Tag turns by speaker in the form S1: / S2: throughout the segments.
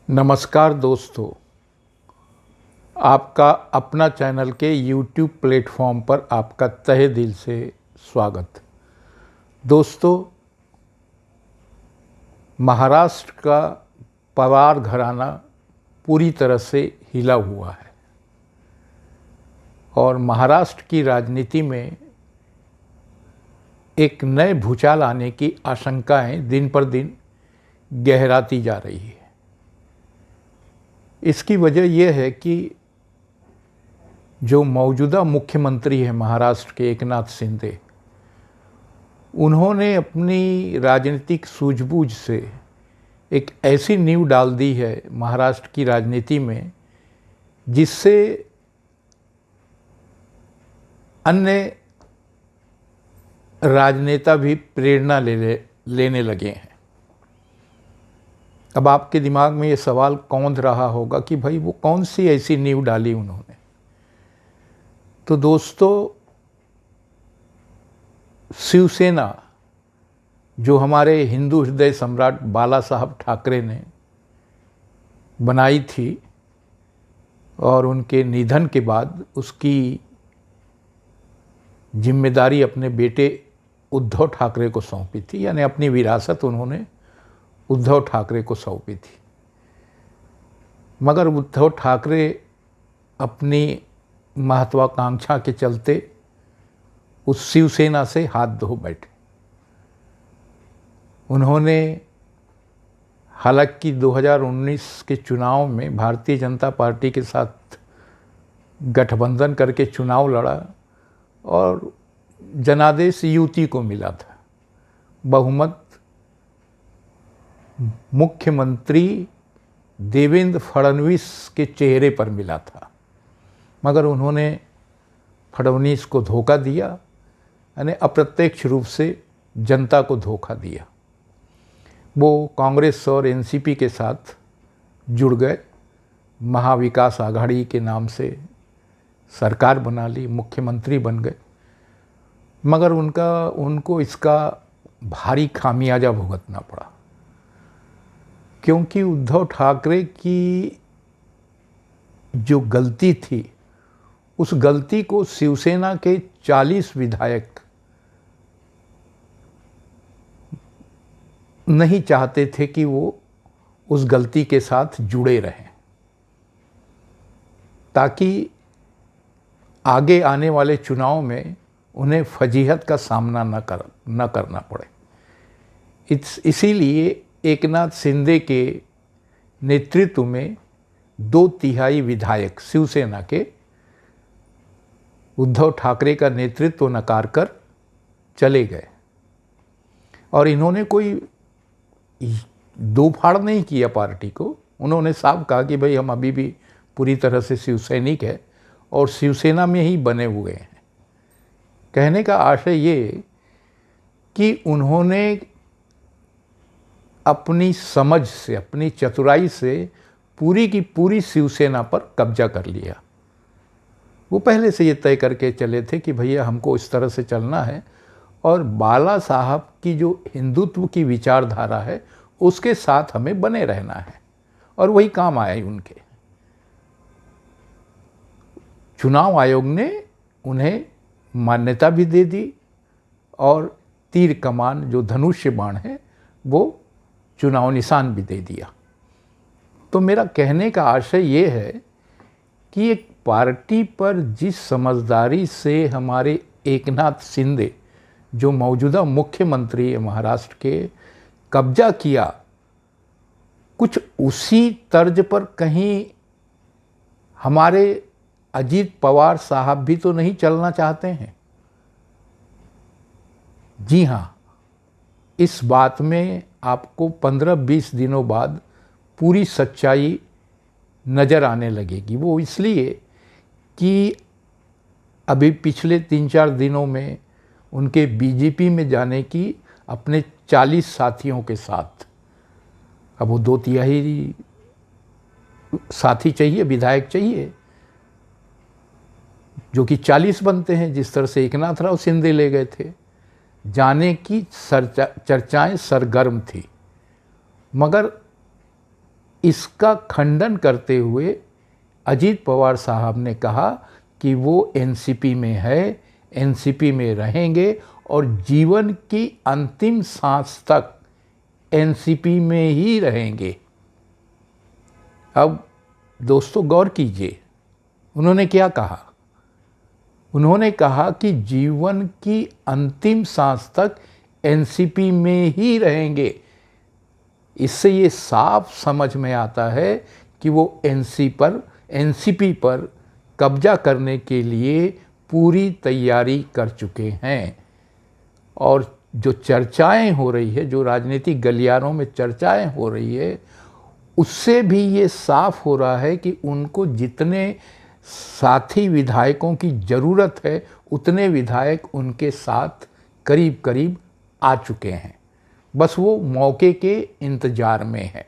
S1: नमस्कार दोस्तों, आपका अपना चैनल के YouTube प्लेटफॉर्म पर आपका तहे दिल से स्वागत। दोस्तों, महाराष्ट्र का पवार घराना पूरी तरह से हिला हुआ है और महाराष्ट्र की राजनीति में एक नए भूचाल आने की आशंकाएं दिन पर दिन गहराती जा रही है। इसकी वजह यह है कि जो मौजूदा मुख्यमंत्री हैं महाराष्ट्र के एकनाथ शिंदे, उन्होंने अपनी राजनीतिक सूझबूझ से एक ऐसी नींव डाल दी है महाराष्ट्र की राजनीति में जिससे अन्य राजनेता भी प्रेरणा लेने लगे हैं। अब आपके दिमाग में ये सवाल कौंध रहा होगा कि भाई वो कौन सी ऐसी नींव डाली उन्होंने। तो दोस्तों, शिवसेना जो हमारे हिंदू हृदय सम्राट बाला साहब ठाकरे ने बनाई थी और उनके निधन के बाद उसकी जिम्मेदारी अपने बेटे उद्धव ठाकरे को सौंपी थी, यानी अपनी विरासत उन्होंने उद्धव ठाकरे को सौंपी थी। मगर उद्धव ठाकरे अपनी महत्वाकांक्षा के चलते उस शिवसेना से हाथ धो बैठे। उन्होंने हालांकि 2019 के चुनाव में भारतीय जनता पार्टी के साथ गठबंधन करके चुनाव लड़ा और जनादेश युति को मिला था। बहुमत मुख्यमंत्री देवेंद्र फडणवीस के चेहरे पर मिला था, मगर उन्होंने फडणवीस को धोखा दिया, यानी अप्रत्यक्ष रूप से जनता को धोखा दिया। वो कांग्रेस और एनसीपी के साथ जुड़ गए, महाविकास आघाड़ी के नाम से सरकार बना ली, मुख्यमंत्री बन गए, मगर उनको इसका भारी खामियाजा भुगतना पड़ा, क्योंकि उद्धव ठाकरे की जो गलती थी उस गलती को शिवसेना के 40 विधायक नहीं चाहते थे कि वो उस गलती के साथ जुड़े रहें, ताकि आगे आने वाले चुनाव में उन्हें फजीहत का सामना न करना पड़े। इसीलिए एकनाथ शिंदे के नेतृत्व में 2/3 विधायक शिवसेना के उद्धव ठाकरे का नेतृत्व नकार कर चले गए और इन्होंने कोई दो फाड़ नहीं किया पार्टी को। उन्होंने साफ कहा कि भाई हम अभी भी पूरी तरह से शिवसैनिक है और शिवसेना में ही बने हुए हैं। कहने का आशय ये कि उन्होंने अपनी समझ से, अपनी चतुराई से पूरी की पूरी शिवसेना पर कब्जा कर लिया। वो पहले से ये तय करके चले थे कि भैया हमको इस तरह से चलना है और बाला साहब की जो हिंदुत्व की विचारधारा है उसके साथ हमें बने रहना है, और वही काम आया उनके। चुनाव आयोग ने उन्हें मान्यता भी दे दी और तीर कमान जो धनुष्य बाण है वो चुनाव निशान भी दे दिया। तो मेरा कहने का आशय ये है कि एक पार्टी पर जिस समझदारी से हमारे एकनाथ शिंदे जो मौजूदा मुख्यमंत्री है महाराष्ट्र के, कब्जा किया, कुछ उसी तर्ज पर कहीं हमारे अजीत पवार साहब भी तो नहीं चलना चाहते हैं। जी हाँ, इस बात में आपको 15-20 दिनों बाद पूरी सच्चाई नज़र आने लगेगी। वो इसलिए कि अभी पिछले 3-4 दिनों में उनके बीजेपी में जाने की अपने 40 साथियों के साथ, अब वो 2/3 साथी चाहिए, विधायक चाहिए, जो कि 40 बनते हैं, जिस तरह से एकनाथ राव शिंदे ले गए थे। जाने की चर्चाएं सरगर्म थी, मगर इसका खंडन करते हुए अजीत पवार साहब ने कहा कि वो एनसीपी में है, एनसीपी में रहेंगे और जीवन की अंतिम सांस तक एनसीपी में ही रहेंगे। अब दोस्तों गौर कीजिए, उन्होंने क्या कहा? उन्होंने कहा कि जीवन की अंतिम सांस तक एनसीपी में ही रहेंगे। इससे ये साफ समझ में आता है कि वो एनसीपी पर कब्जा करने के लिए पूरी तैयारी कर चुके हैं। और जो चर्चाएं हो रही है, जो राजनीतिक गलियारों में चर्चाएं हो रही है, उससे भी ये साफ हो रहा है कि उनको जितने साथी विधायकों की ज़रूरत है उतने विधायक उनके साथ करीब करीब आ चुके हैं, बस वो मौके के इंतज़ार में है।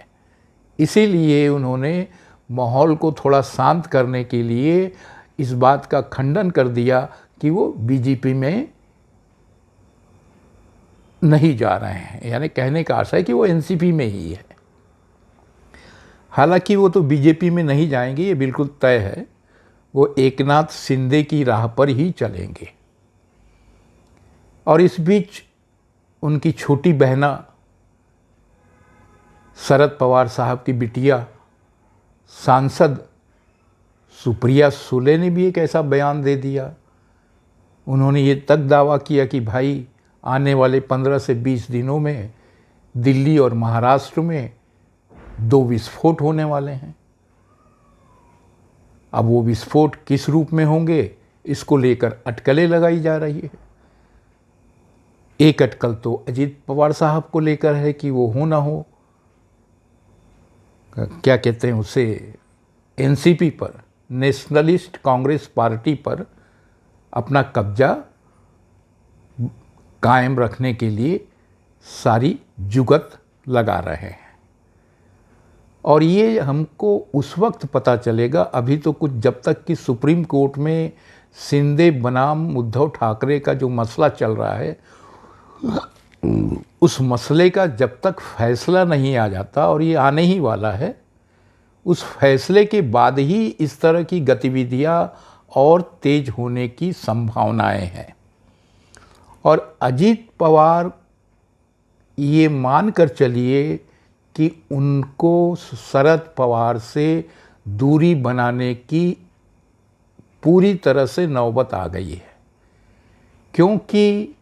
S1: इसीलिए उन्होंने माहौल को थोड़ा शांत करने के लिए इस बात का खंडन कर दिया कि वो बीजेपी में नहीं जा रहे हैं, यानी कहने का आशा है कि वो एनसीपी में ही है। हालांकि वो तो बीजेपी में नहीं जाएंगे, ये बिल्कुल तय है, वो एकनाथ शिंदे की राह पर ही चलेंगे। और इस बीच उनकी छोटी बहना शरद पवार साहब की बिटिया सांसद सुप्रिया सुले ने भी एक ऐसा बयान दे दिया। उन्होंने ये तक दावा किया कि भाई आने वाले 15 से 20 दिनों में दिल्ली और महाराष्ट्र में 2 विस्फोट होने वाले हैं। अब वो विस्फोट किस रूप में होंगे, इसको लेकर अटकलें लगाई जा रही है। एक अटकल तो अजीत पवार साहब को लेकर है कि वो हो ना हो, क्या कहते हैं उसे, एनसीपी पर, नेशनलिस्ट कांग्रेस पार्टी पर अपना कब्जा कायम रखने के लिए सारी जुगत लगा रहे हैं। और ये हमको उस वक्त पता चलेगा, अभी तो कुछ, जब तक कि सुप्रीम कोर्ट में शिंदे बनाम उद्धव ठाकरे का जो मसला चल रहा है, उस मसले का जब तक फैसला नहीं आ जाता, और ये आने ही वाला है, उस फैसले के बाद ही इस तरह की गतिविधियां और तेज होने की संभावनाएं हैं। और अजीत पवार ये मान कर चलिए कि उनको शरद पवार से दूरी बनाने की पूरी तरह से नौबत आ गई है, क्योंकि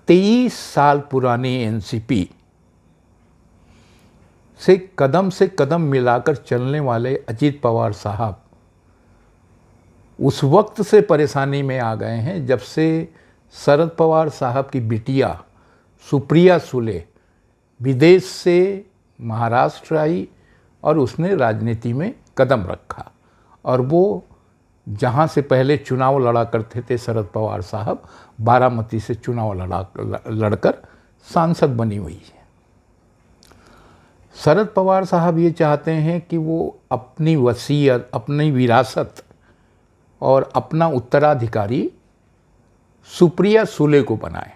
S1: 23 साल पुरानी एनसीपी से कदम मिलाकर चलने वाले अजीत पवार साहब उस वक्त से परेशानी में आ गए हैं जब से शरद पवार साहब की बिटिया सुप्रिया सुले विदेश से महाराष्ट्र आई और उसने राजनीति में कदम रखा। और वो जहाँ से पहले चुनाव लड़ा करते थे शरद पवार साहब, बारामती से चुनाव लड़कर सांसद बनी हुई है। शरद पवार साहब ये चाहते हैं कि वो अपनी वसीयत, अपनी विरासत और अपना उत्तराधिकारी सुप्रिया सुले को बनाए।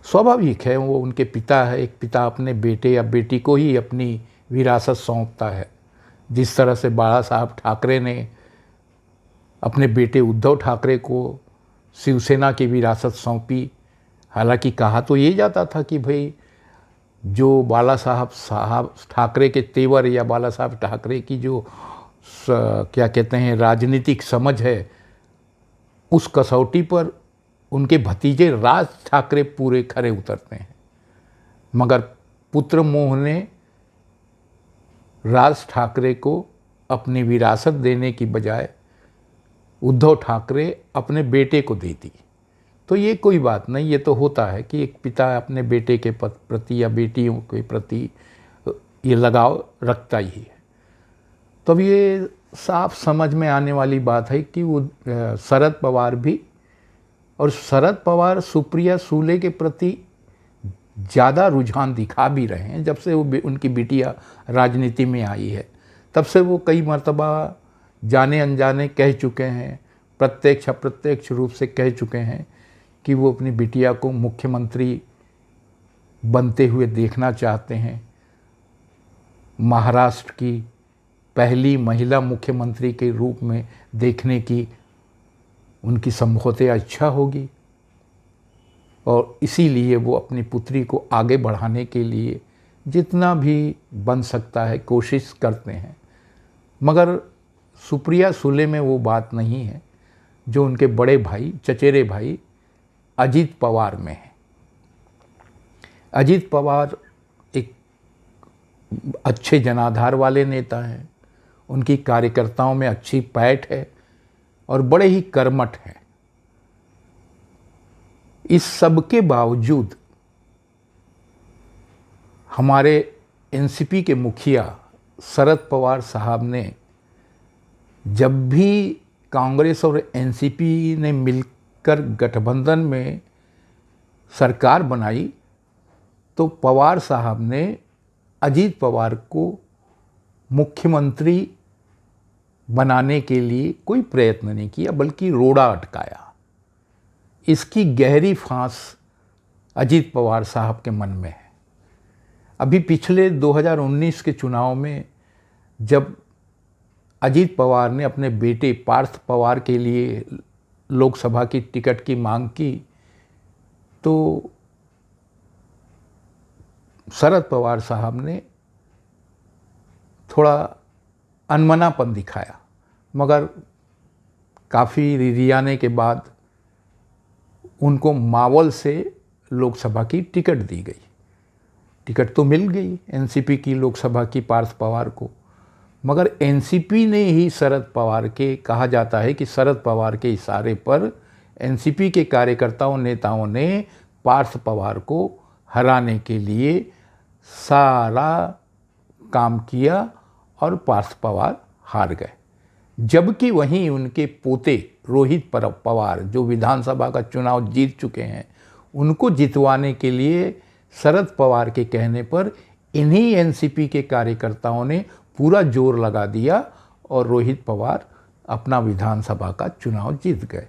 S1: स्वाभाविक है, वो उनके पिता है, एक पिता अपने बेटे या बेटी को ही अपनी विरासत सौंपता है। जिस तरह से बाला साहब ठाकरे ने अपने बेटे उद्धव ठाकरे को शिवसेना की विरासत सौंपी। हालांकि कहा तो ये जाता था कि भाई जो बाला साहब ठाकरे के तेवर या बाला साहब ठाकरे की जो क्या कहते हैं राजनीतिक समझ है, उस कसौटी पर उनके भतीजे राज ठाकरे पूरे खरे उतरते हैं। मगर पुत्र मोह ने राज ठाकरे को अपनी विरासत देने की बजाय उद्धव ठाकरे अपने बेटे को दे दी। तो ये कोई बात नहीं, ये तो होता है कि एक पिता अपने बेटे के प्रति या बेटियों के प्रति ये लगाव रखता ही है। तब ये साफ समझ में आने वाली बात है कि वो शरद पवार भी, और शरद पवार सुप्रिया सुले के प्रति ज़्यादा रुझान दिखा भी रहे हैं। जब से वो उनकी बिटिया राजनीति में आई है तब से वो कई मर्तबा जाने अनजाने कह चुके हैं, प्रत्यक्ष अप्रत्यक्ष रूप से कह चुके हैं कि वो अपनी बिटिया को मुख्यमंत्री बनते हुए देखना चाहते हैं। महाराष्ट्र की पहली महिला मुख्यमंत्री के रूप में देखने की उनकी संभवतः इच्छा होगी और इसीलिए वो अपनी पुत्री को आगे बढ़ाने के लिए जितना भी बन सकता है कोशिश करते हैं। मगर सुप्रिया सुले में वो बात नहीं है जो उनके बड़े भाई, चचेरे भाई अजीत पवार में है। अजीत पवार एक अच्छे जनाधार वाले नेता हैं, उनकी कार्यकर्ताओं में अच्छी पैठ है और बड़े ही कर्मठ हैं। इस सब के बावजूद हमारे एनसीपी के मुखिया शरद पवार साहब ने जब भी कांग्रेस और एनसीपी ने मिलकर गठबंधन में सरकार बनाई तो पवार साहब ने अजीत पवार को मुख्यमंत्री बनाने के लिए कोई प्रयत्न नहीं किया बल्कि रोड़ा अटकाया। इसकी गहरी फांस अजीत पवार साहब के मन में है। अभी पिछले 2019 के चुनाव में जब अजीत पवार ने अपने बेटे पार्थ पवार के लिए लोकसभा की टिकट की मांग की तो शरद पवार साहब ने थोड़ा अनमनापन दिखाया, मगर काफ़ी रिरियाने के बाद उनको मावल से लोकसभा की टिकट दी गई। टिकट तो मिल गई एनसीपी की लोकसभा की पार्थ पवार को, मगर एनसीपी ने ही शरद पवार के, कहा जाता है कि शरद पवार के इशारे पर एनसीपी के कार्यकर्ताओं नेताओं ने पार्थ पवार को हराने के लिए सारा काम किया और पार्थ पवार हार गए। जबकि वहीं उनके पोते रोहित पवार जो विधानसभा का चुनाव जीत चुके हैं, उनको जितवाने के लिए शरद पवार के कहने पर इन्हीं एनसीपी के कार्यकर्ताओं ने पूरा जोर लगा दिया और रोहित पवार अपना विधानसभा का चुनाव जीत गए।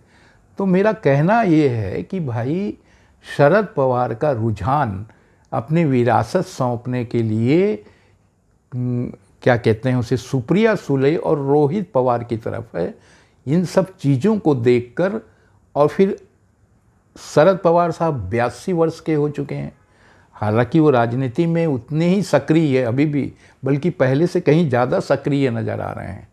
S1: तो मेरा कहना ये है कि भाई शरद पवार का रुझान अपनी विरासत सौंपने के लिए क्या कहते हैं उसे, सुप्रिया सुले और रोहित पवार की तरफ है। इन सब चीज़ों को देखकर, और फिर शरद पवार साहब 82 वर्ष के हो चुके हैं, हालांकि वो राजनीति में उतने ही सक्रिय है अभी भी, बल्कि पहले से कहीं ज़्यादा सक्रिय नज़र आ रहे हैं।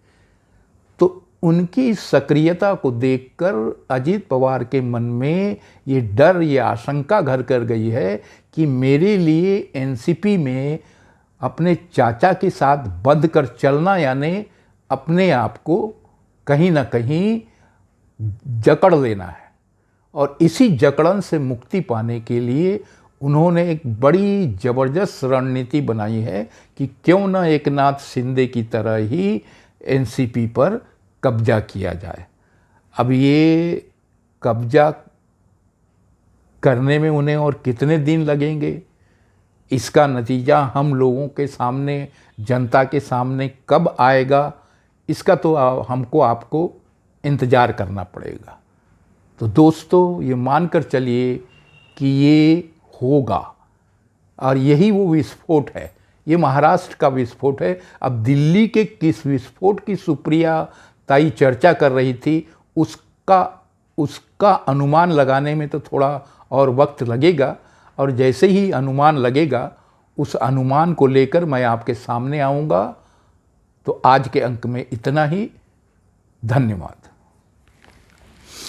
S1: तो उनकी सक्रियता को देखकर अजीत पवार के मन में ये डर, ये आशंका घर कर गई है कि मेरे लिए एनसीपी में अपने चाचा के साथ बंध कर चलना, यानी अपने आप को कहीं ना कहीं जकड़ लेना है। और इसी जकड़न से मुक्ति पाने के लिए उन्होंने एक बड़ी ज़बरदस्त रणनीति बनाई है कि क्यों ना एकनाथ शिंदे की तरह ही एनसीपी पर कब्जा किया जाए। अब ये कब्जा करने में उन्हें और कितने दिन लगेंगे, इसका नतीजा हम लोगों के सामने, जनता के सामने कब आएगा, इसका तो हमको आपको इंतज़ार करना पड़ेगा। तो दोस्तों, ये मानकर चलिए कि ये होगा और यही वो विस्फोट है, ये महाराष्ट्र का विस्फोट है। अब दिल्ली के किस विस्फोट की सुप्रिया ताई चर्चा कर रही थी, उसका अनुमान लगाने में तो थोड़ा और वक्त लगेगा, और जैसे ही अनुमान लगेगा उस अनुमान को लेकर मैं आपके सामने आऊँगा। तो आज के अंक में इतना ही। धन्यवाद।